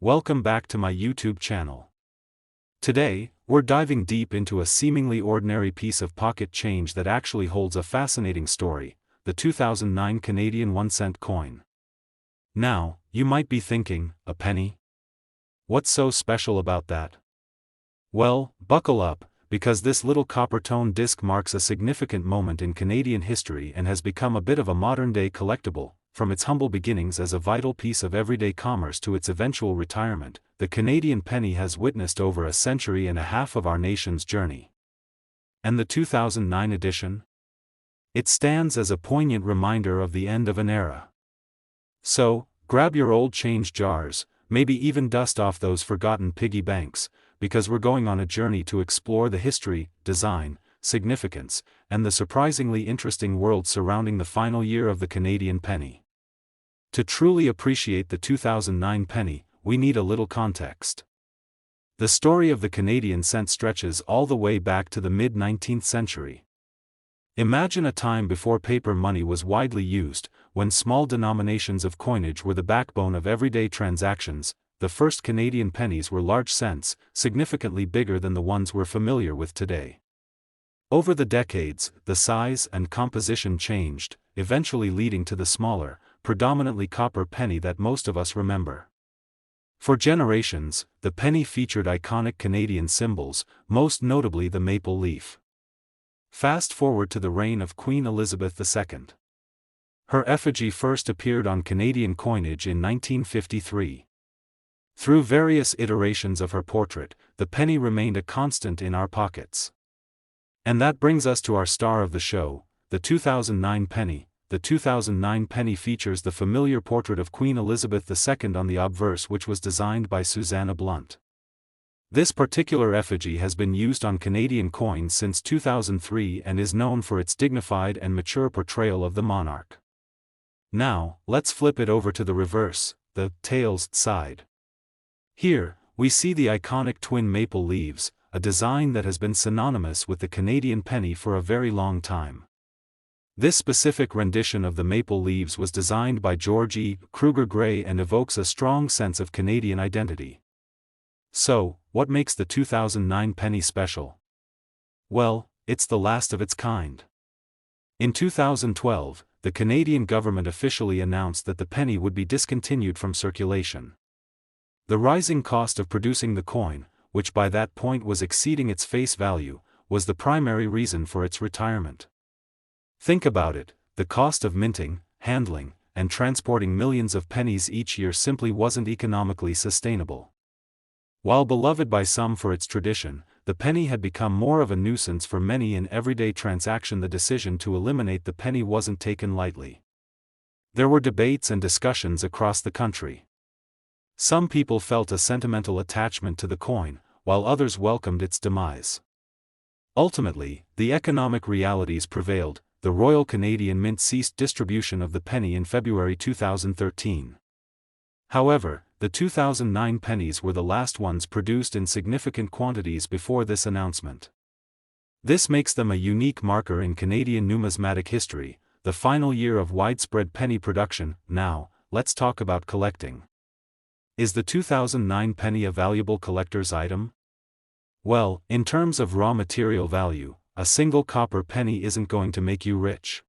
Welcome back to my YouTube channel. Today, we're diving deep into a seemingly ordinary piece of pocket change that actually holds a fascinating story, the 2009 Canadian 1-cent coin. Now, you might be thinking, a penny? What's so special about that? Well, buckle up, because this little copper-tone disc marks a significant moment in Canadian history and has become a bit of a modern-day collectible. From its humble beginnings as a vital piece of everyday commerce to its eventual retirement, the Canadian penny has witnessed over a century and a half of our nation's journey. And the 2009 edition? It stands as a poignant reminder of the end of an era. So, grab your old change jars, maybe even dust off those forgotten piggy banks, because we're going on a journey to explore the history, design, significance, and the surprisingly interesting world surrounding the final year of the Canadian penny. To truly appreciate the 2009 penny, we need a little context. The story of the Canadian cent stretches all the way back to the mid-19th century. Imagine a time before paper money was widely used, when small denominations of coinage were the backbone of everyday transactions. The first Canadian pennies were large cents, significantly bigger than the ones we're familiar with today. Over the decades, the size and composition changed, eventually leading to the smaller, predominantly copper penny that most of us remember. For generations, the penny featured iconic Canadian symbols, most notably the maple leaf. Fast forward to the reign of Queen Elizabeth II. Her effigy first appeared on Canadian coinage in 1953. Through various iterations of her portrait, the penny remained a constant in our pockets. And that brings us to our star of the show, the 2009 penny. The 2009 penny features the familiar portrait of Queen Elizabeth II on the obverse, which was designed by Susanna Blunt. This particular effigy has been used on Canadian coins since 2003 and is known for its dignified and mature portrayal of the monarch. Now, let's flip it over to the reverse, the tails side. Here, we see the iconic twin maple leaves, a design that has been synonymous with the Canadian penny for a very long time. This specific rendition of the maple leaves was designed by George E. Kruger Gray and evokes a strong sense of Canadian identity. So, what makes the 2009 penny special? Well, it's the last of its kind. In 2012, the Canadian government officially announced that the penny would be discontinued from circulation. The rising cost of producing the coin, which by that point was exceeding its face value, was the primary reason for its retirement. Think about it, the cost of minting, handling, and transporting millions of pennies each year simply wasn't economically sustainable. While beloved by some for its tradition, the penny had become more of a nuisance for many in everyday transaction. The decision to eliminate the penny wasn't taken lightly. There were debates and discussions across the country. Some people felt a sentimental attachment to the coin, while others welcomed its demise. Ultimately, the economic realities prevailed. The Royal Canadian Mint ceased distribution of the penny in February 2013. However, the 2009 pennies were the last ones produced in significant quantities before this announcement. This makes them a unique marker in Canadian numismatic history, the final year of widespread penny production. Now, let's talk about collecting. Is the 2009 penny a valuable collector's item? Well, in terms of raw material value, a single copper penny isn't going to make you rich.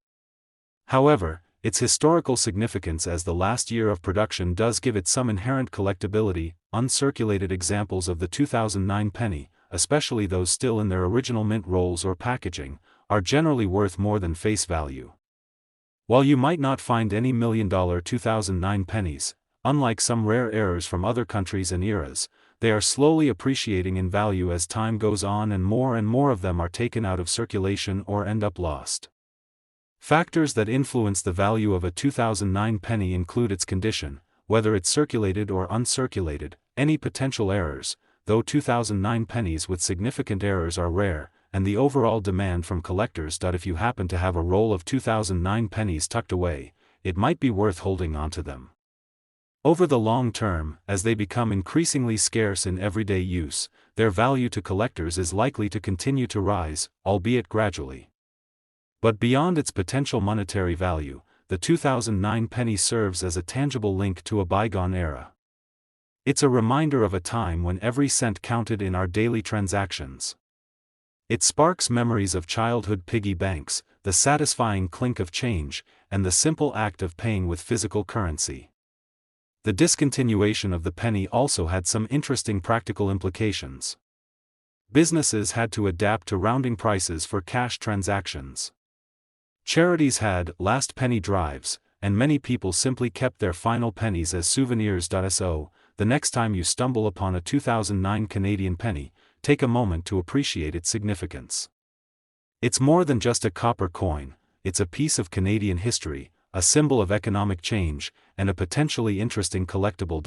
However, its historical significance as the last year of production does give it some inherent collectability. Uncirculated examples of the 2009 penny, especially those still in their original mint rolls or packaging, are generally worth more than face value. While you might not find any $1,000,000 2009 pennies, unlike some rare errors from other countries and eras, they are slowly appreciating in value as time goes on and more of them are taken out of circulation or end up lost. Factors that influence the value of a 2009 penny include its condition, whether it's circulated or uncirculated, any potential errors, though 2009 pennies with significant errors are rare, and the overall demand from collectors. If you happen to have a roll of 2009 pennies tucked away, it might be worth holding onto them. Over the long term, as they become increasingly scarce in everyday use, their value to collectors is likely to continue to rise, albeit gradually. But beyond its potential monetary value, the 2009 penny serves as a tangible link to a bygone era. It's a reminder of a time when every cent counted in our daily transactions. It sparks memories of childhood piggy banks, the satisfying clink of change, and the simple act of paying with physical currency. The discontinuation of the penny also had some interesting practical implications. Businesses had to adapt to rounding prices for cash transactions. Charities had last penny drives, and many people simply kept their final pennies as souvenirs. So, the next time you stumble upon a 2009 Canadian penny, take a moment to appreciate its significance. It's more than just a copper coin, it's a piece of Canadian history, a symbol of economic change, and a potentially interesting collectible.